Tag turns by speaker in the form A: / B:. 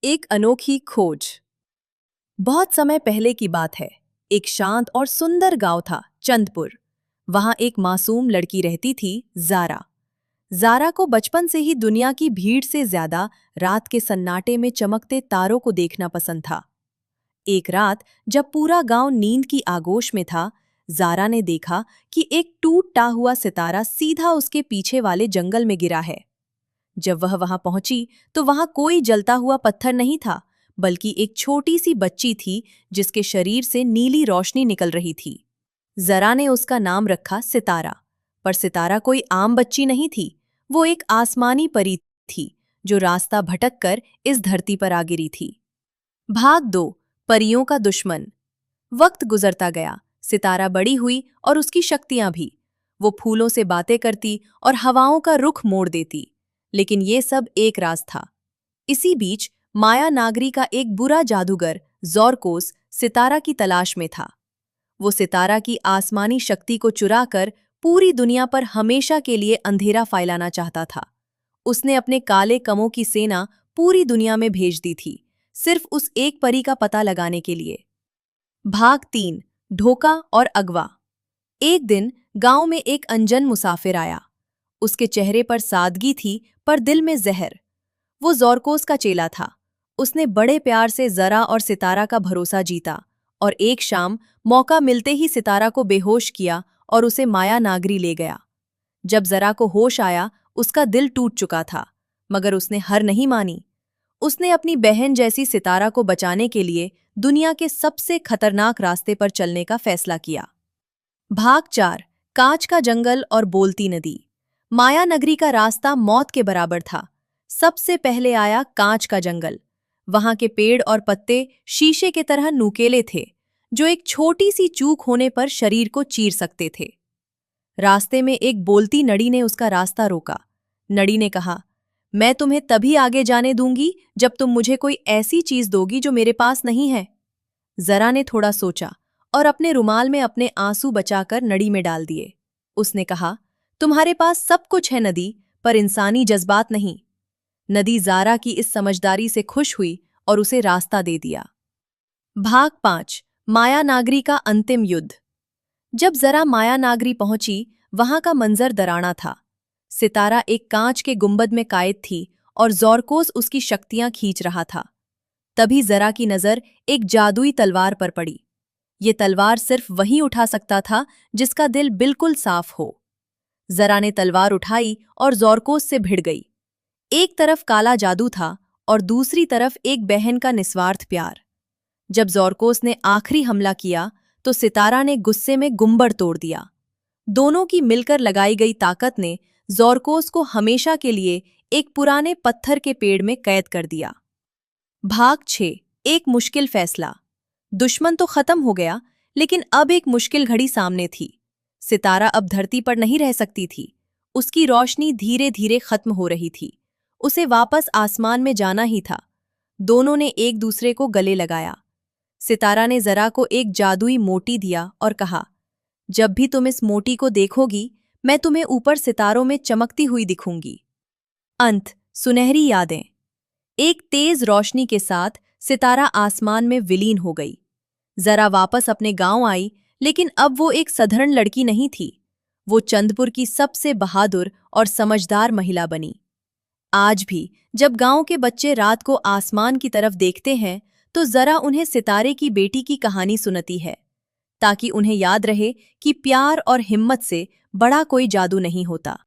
A: एक अनोखी खोज। बहुत समय पहले की बात है। एक शांत और सुंदर गांव था, चंदपुर। वहां एक मासूम लड़की रहती थी, जारा। जारा को बचपन से ही दुनिया की भीड़ से ज्यादा रात के सन्नाटे में चमकते तारों को देखना पसंद था। एक रात जब पूरा गांव नींद की आगोश में था, जारा ने देखा कि एक टूटा हुआ सितारा सीधा उसके पीछे वाले जंगल में गिरा है। जब वह वहां पहुंची तो वहां कोई जलता हुआ पत्थर नहीं था, बल्कि एक छोटी सी बच्ची थी जिसके शरीर से नीली रोशनी निकल रही थी। जरा ने उसका नाम रखा सितारा। पर सितारा कोई आम बच्ची नहीं थी, वो एक आसमानी परी थी जो रास्ता भटक कर इस धरती पर आ गिरी थी। भाग 2। परियों का दुश्मन। वक्त गुजरता गया, सितारा बड़ी हुई और उसकी शक्तियां भी। वो फूलों से बातें करती और हवाओं का रुख मोड़ देती। लेकिन ये सब एक राज था। इसी बीच माया नागरी का एक बुरा जादूगर ज़ोरकोस सितारा की तलाश में था। वो सितारा की आसमानी शक्ति को चुराकर पूरी दुनिया पर हमेशा के लिए अंधेरा फैलाना चाहता था। उसने अपने काले कमों की सेना पूरी दुनिया में भेज दी थी, सिर्फ उस एक परी का पता लगाने के लिए। भाग 3। ढोका और अगवा। एक दिन गांव में एक अनजान मुसाफिर आया। उसके चेहरे पर सादगी थी, पर दिल में जहर। वो ज़ोरकोस का चेला था। उसने बड़े प्यार से जरा और सितारा का भरोसा जीता, और एक शाम मौका मिलते ही सितारा को बेहोश किया और उसे माया नागरी ले गया। जब जरा को होश आया, उसका दिल टूट चुका था, मगर उसने हार नहीं मानी। उसने अपनी बहन जैसी सितारा को बचाने के लिए दुनिया के सबसे खतरनाक रास्ते पर चलने का फैसला किया। भाग 4। कांच का जंगल और बोलती नदी। माया नगरी का रास्ता मौत के बराबर था। सबसे पहले आया कांच का जंगल। वहां के पेड़ और पत्ते शीशे के तरह नुकीले थे, जो एक छोटी सी चूक होने पर शरीर को चीर सकते थे। रास्ते में एक बोलती नड़ी ने उसका रास्ता रोका। नड़ी ने कहा, मैं तुम्हें तभी आगे जाने दूंगी जब तुम मुझे कोई ऐसी चीज दोगी जो मेरे पास नहीं है। जरा ने थोड़ा सोचा और अपने रुमाल में अपने आंसू बचाकर नड़ी में डाल दिए। उसने कहा, तुम्हारे पास सब कुछ है नदी, पर इंसानी जज्बात नहीं। नदी जारा की इस समझदारी से खुश हुई और उसे रास्ता दे दिया। भाग 5। माया नागरी का अंतिम युद्ध। जब जरा माया नागरी पहुंची, वहां का मंजर डरावना था। सितारा एक कांच के गुंबद में कैद थी और ज़ोरकोस उसकी शक्तियां खींच रहा था। तभी जरा की नजर एक जादुई तलवार पर पड़ी। ये तलवार सिर्फ वही उठा सकता था जिसका दिल बिल्कुल साफ हो। जरा ने तलवार उठाई और ज़ोरकोस से भिड़ गई। एक तरफ काला जादू था और दूसरी तरफ एक बहन का निस्वार्थ प्यार। जब ज़ोरकोस ने आखिरी हमला किया तो सितारा ने गुस्से में गुंबद तोड़ दिया। दोनों की मिलकर लगाई गई ताकत ने ज़ोरकोस को हमेशा के लिए एक पुराने पत्थर के पेड़ में कैद कर दिया। भाग 6। एक मुश्किल फैसला। दुश्मन तो खत्म हो गया, लेकिन अब एक मुश्किल घड़ी सामने थी। सितारा अब धरती पर नहीं रह सकती थी। उसकी रोशनी धीरे धीरे खत्म हो रही थी। उसे वापस आसमान में जाना ही था। दोनों ने एक दूसरे को गले लगाया। सितारा ने जरा को एक जादुई मोटी दिया और कहा, जब भी तुम इस मोटी को देखोगी, मैं तुम्हें ऊपर सितारों में चमकती हुई दिखूंगी। अंत। सुनहरी यादें। एक तेज रोशनी के साथ सितारा आसमान में विलीन हो गई। जरा वापस अपने गांव आई, लेकिन अब वो एक साधारण लड़की नहीं थी। वो चंदपुर की सबसे बहादुर और समझदार महिला बनी। आज भी जब गांव के बच्चे रात को आसमान की तरफ देखते हैं, तो जरा उन्हें सितारे की बेटी की कहानी सुनती है, ताकि उन्हें याद रहे कि प्यार और हिम्मत से बड़ा कोई जादू नहीं होता।